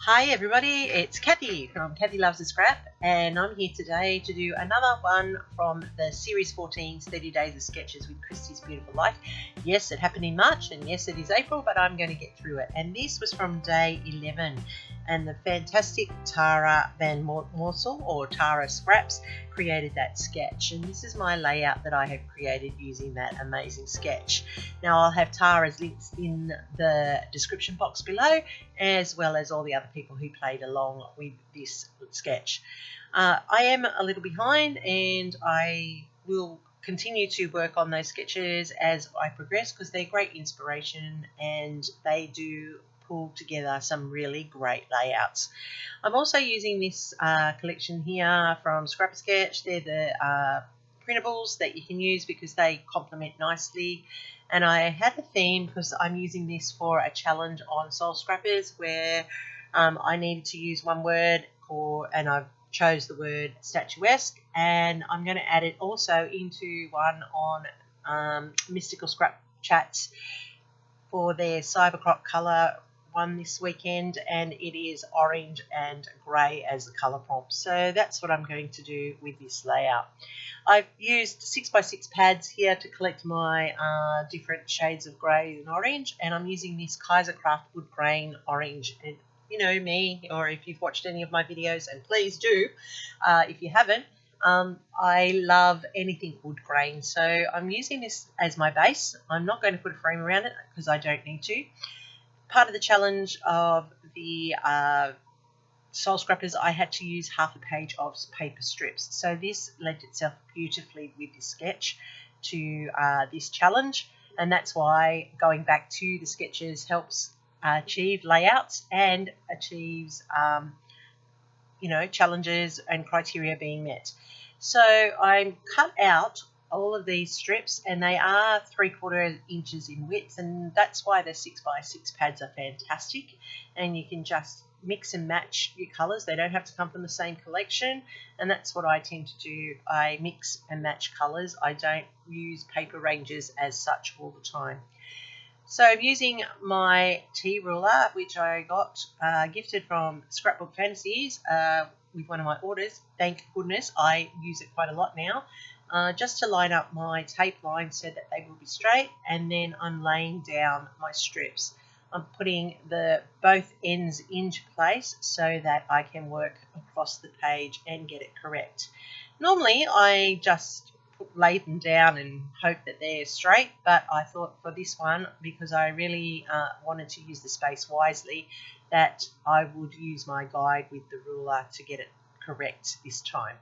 Hi everybody, it's Kathy from Kathy Loves a Scrap, and I'm here today to do another one from the Series 14's 30 Days of Sketches with Christy's Beautiful Life. Yes, it happened in March, and yes, it is April, but I'm going to get through it. And this was from day 11, and the fantastic Tara Van Morsel, or Tara Scraps, created that sketch. And this is my layout that I have created using that amazing sketch. Now I'll have Tara's links in the description box below, as well as all the other people who played along with this sketch. I am a little behind, and I will continue to work on those sketches as I progress because they're great inspiration and they do pull together some really great layouts. I'm also using this collection here from Statuesque. They're the printables that you can use because they complement nicely. And I had a theme because I'm using this for a challenge on Soul Scrappers where I needed to use one word, and I chose the word statuesque, and I'm going to add it also into one on Mystical Scrap Chats for their Cybercroc colour one this weekend, and it is orange and grey as the colour prompt. So that's what I'm going to do with this layout. I've used 6x6 pads here to collect my different shades of grey and orange, and I'm using this Kaisercraft wood grain orange. And you know me, or if you've watched any of my videos, and please do if you haven't, I love anything wood grain. So I'm using this as my base. I'm not going to put a frame around it because I don't need to. Part of the challenge of the Soul Scrappers, I had to use half a page of paper strips. So this lent itself beautifully with this sketch to this challenge, and that's why going back to the sketches helps achieve layouts and achieves challenges and criteria being met. So I cut out all of these strips, and they are 3/4 inches in width, and that's why the 6x6 pads are fantastic, and you can just mix and match your colours. They don't have to come from the same collection, and that's what I tend to do. I mix and match colours. I don't use paper ranges as such all the time. So I'm using my T ruler, which I got gifted from Scrapbook Fantasies with one of my orders. Thank goodness, I use it quite a lot now. Just to line up my tape lines so that they will be straight, and then I'm laying down my strips. I'm putting both ends into place so that I can work across the page and get it correct. Normally I just lay them down and hope that they're straight, but I thought for this one, because I really wanted to use the space wisely, that I would use my guide with the ruler to get it correct this time.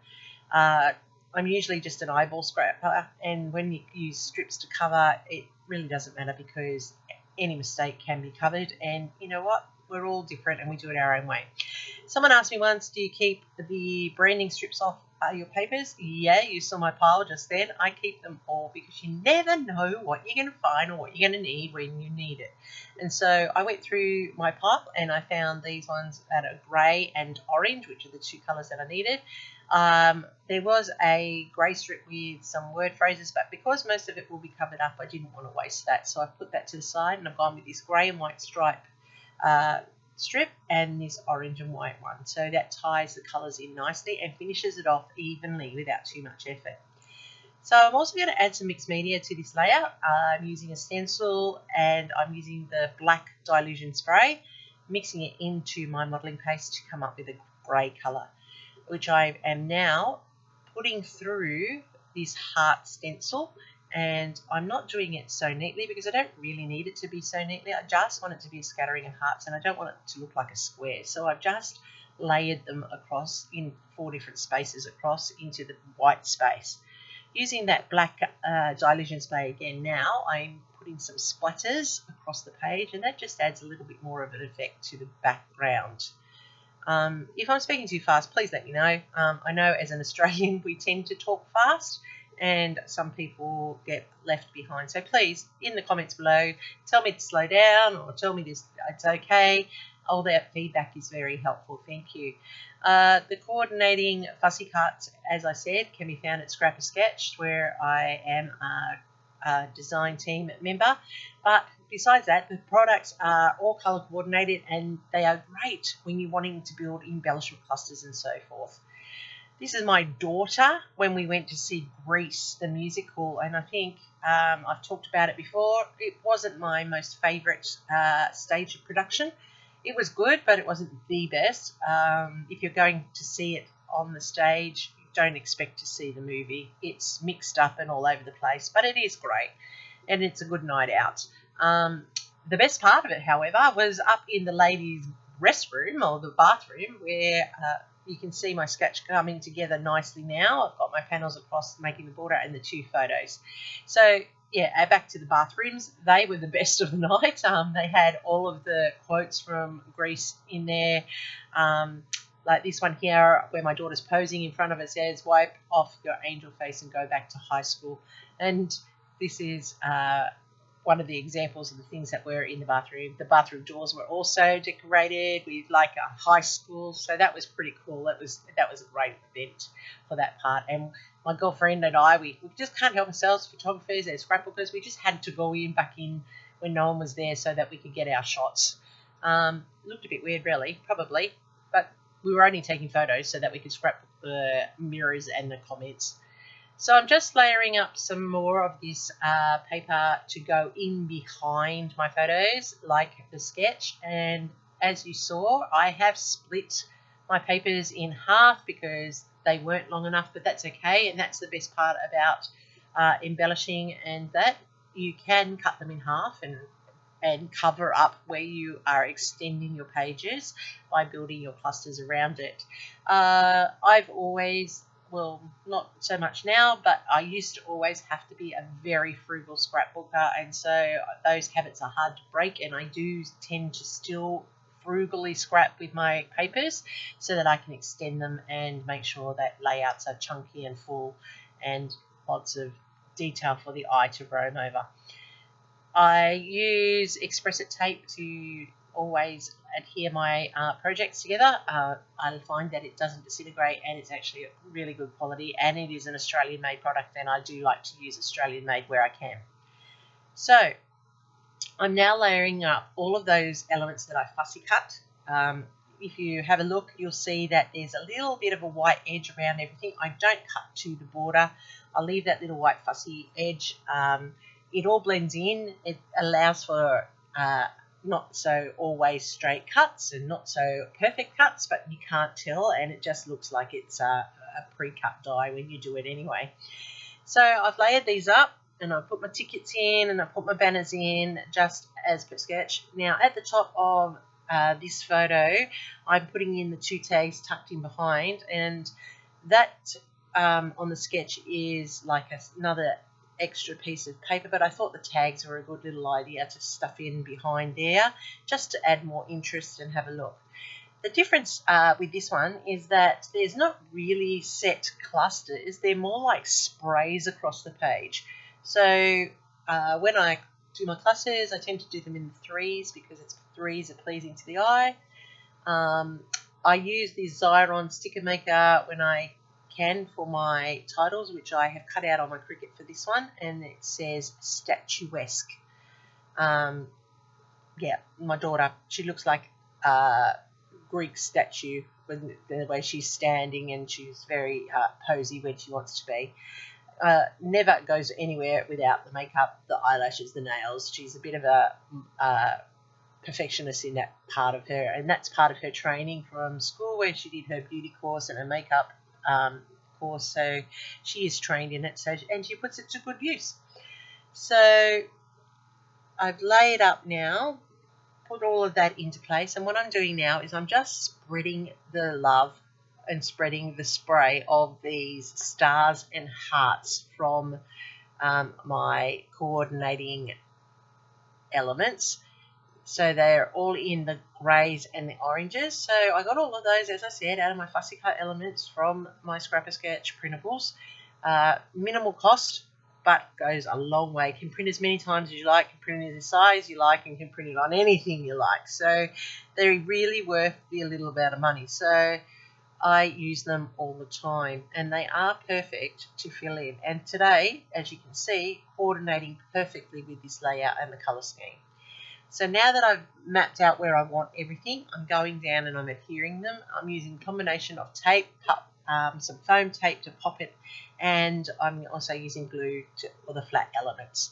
I'm usually just an eyeball scrapper, and when you use strips to cover, it really doesn't matter because any mistake can be covered, and you know what? We're all different and we do it our own way. Someone asked me once, do you keep the branding strips off your papers? Yeah, you saw my pile just then. I keep them all because you never know what you're going to find or what you're going to need when you need it. And so I went through my pile and I found these ones that are grey and orange, which are the two colours that I needed. There was a grey strip with some word phrases, but because most of it will be covered up, I didn't want to waste that. So I put that to the side, and I've gone with this grey and white stripe strip and this orange and white one. So that ties the colours in nicely and finishes it off evenly without too much effort. So I'm also going to add some mixed media to this layout. I'm using a stencil and I'm using the black dilution spray, mixing it into my modelling paste to come up with a grey colour, which I am now putting through this heart stencil. And I'm not doing it so neatly because I don't really need it to be so neatly. I just want it to be a scattering of hearts, and I don't want it to look like a square. So I've just layered them across in 4 different spaces across into the white space. Using that black dilution spray again now, I'm putting some splatters across the page, and that just adds a little bit more of an effect to the background. If I'm speaking too fast, please let me know. I know as an Australian we tend to talk fast, and some people get left behind. So please, in the comments below, tell me to slow down or tell me this, it's okay. All that feedback is very helpful. Thank you. The coordinating fussy cuts, as I said, can be found at Scrapper Sketch, where I am a design team member. But besides that, the products are all colour coordinated, and they are great when you're wanting to build embellishment clusters and so forth. This is my daughter when we went to see Grease, the musical, and I think I've talked about it before. It wasn't my most favourite stage production. It was good, but it wasn't the best. If you're going to see it on the stage, don't expect to see the movie. It's mixed up and all over the place, but it is great, and it's a good night out. The best part of it, however, was up in the ladies' restroom or the bathroom where you can see my sketch coming together nicely now. I've got my panels across making the border and the 2 photos. So, yeah, back to the bathrooms. They were the best of the night. They had all of the quotes from Grease in there. Like this one here where my daughter's posing in front of it says, "Wipe off your angel face and go back to high school." And this is one of the examples of the things that were in the bathroom. The bathroom doors were also decorated with like a high school, so that was pretty cool. That was a great event for that part. And my girlfriend and I, we just can't help ourselves, photographers and scrapbookers. We just had to go back in when no one was there so that we could get our shots. Looked a bit weird, really, probably, but we were only taking photos so that we could scrapbook the mirrors and the comments. So I'm just layering up some more of this paper to go in behind my photos, like the sketch. And as you saw, I have split my papers in half because they weren't long enough, but that's okay. And that's the best part about embellishing, and that you can cut them in half and cover up where you are extending your pages by building your clusters around it. I've always, well, not so much now, but I used to always have to be a very frugal scrapbooker, and so those habits are hard to break, and I do tend to still frugally scrap with my papers so that I can extend them and make sure that layouts are chunky and full and lots of detail for the eye to roam over. I use Express-It tape to always adhere my projects together. I find that it doesn't disintegrate, and it's actually a really good quality, and it is an Australian made product, and I do like to use Australian made where I can. So I'm now layering up all of those elements that I fussy cut. If you have a look, you'll see that there's a little bit of a white edge around everything. I don't cut to the border. I'll leave that little white fussy edge. It all blends in. It allows for not so always straight cuts and not so perfect cuts, but you can't tell, and it just looks like it's a pre-cut die when you do it anyway. So I've layered these up, and I've put my tickets in, and I've put my banners in just as per sketch. Now at the top of this photo, I'm putting in the 2 tags tucked in behind, and that on the sketch is like another extra piece of paper, but I thought the tags were a good little idea to stuff in behind there just to add more interest and have a look. The difference with this one is that there's not really set clusters, they're more like sprays across the page. So when I do my clusters, I tend to do them in 3s because 3s are pleasing to the eye. I use this Xyron sticker maker when I can for my titles, which I have cut out on my Cricut for this one, and it says Statuesque. Yeah, my daughter, she looks like a Greek statue with the way she's standing, and she's very posy when she wants to be. Never goes anywhere without the makeup, the eyelashes, the nails. She's a bit of a perfectionist in that part of her, and that's part of her training from school where she did her beauty course and her makeup course, so she is trained in it, and she puts it to good use. So I've laid up now, put all of that into place, and what I'm doing now is I'm just spreading the love and spreading the spray of these stars and hearts from my coordinating elements. So they're all in the greys and the oranges. So I got all of those, as I said, out of my fussy cut elements from my Scrap-A-Sketch printables. Minimal cost, but goes a long way. Can print as many times as you like, can print it in the size you like, and can print it on anything you like. So they're really worth the little bit of money. So I use them all the time, and they are perfect to fill in. And today, as you can see, coordinating perfectly with this layout and the colour scheme. So now that I've mapped out where I want everything, I'm going down and I'm adhering them. I'm using a combination of tape, some foam tape to pop it, and I'm also using glue for the flat elements.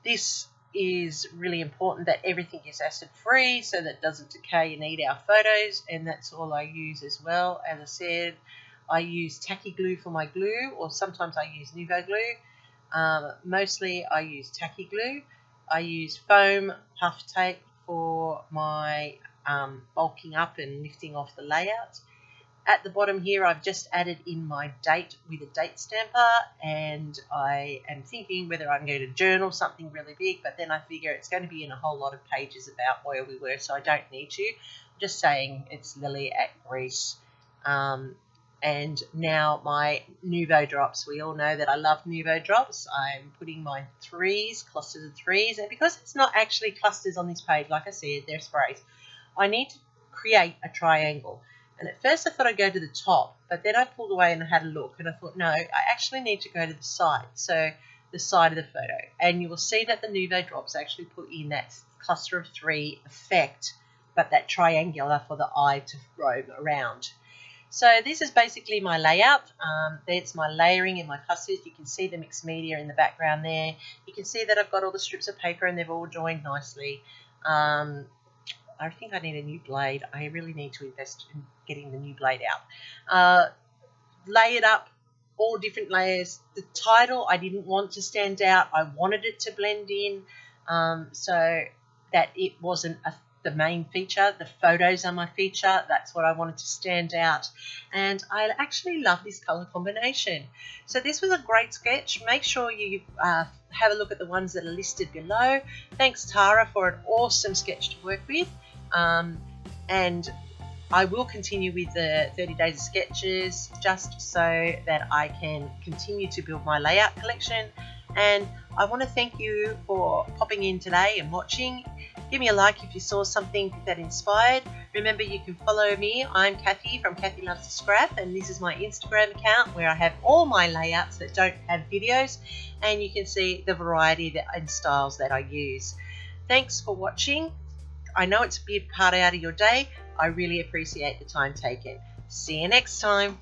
This is really important that everything is acid free so that it doesn't decay and eat our photos, and that's all I use as well. As I said, I use tacky glue for my glue, or sometimes I use Nuvo glue. Mostly I use tacky glue. I use foam puff tape for my bulking up and lifting off the layout. At the bottom here, I've just added in my date with a date stamper, and I am thinking whether I'm going to journal something really big, but then I figure it's going to be in a whole lot of pages about where we were, so I don't need to. I'm just saying it's Lily at Greece. And now my Nuvo drops. We all know that I love Nuvo drops. I'm putting my clusters of threes, and because it's not actually clusters on this page, like I said, they're sprays, I need to create a triangle. And at first I thought I'd go to the top, but then I pulled away and had a look, and I thought, no, I actually need to go to the side, so the side of the photo. And you will see that the Nuvo drops actually put in that cluster of three effect, but that triangular for the eye to roam around. So this is basically my layout. There's my layering in my clusters. You can see the mixed media in the background there. You can see that I've got all the strips of paper and they've all joined nicely. I think I need a new blade. I really need to invest in getting the new blade out. Lay it up, all different layers. The title I didn't want to stand out. I wanted it to blend in so that it wasn't the main feature. The photos are my feature. That's what I wanted to stand out. And I actually love this colour combination. So this was a great sketch. Make sure you have a look at the ones that are listed below. Thanks, Tara, for an awesome sketch to work with. And I will continue with the 30 days of sketches just so that I can continue to build my layout collection. And I want to thank you for popping in today and watching. Give me a like if you saw something that inspired. Remember, you can follow me. I'm Kathy from Kathy Loves to Scrap, and this is my Instagram account where I have all my layouts that don't have videos, and you can see the variety and styles that I use. Thanks for watching. I know it's a big part out of your day. I really appreciate the time taken. See you next time.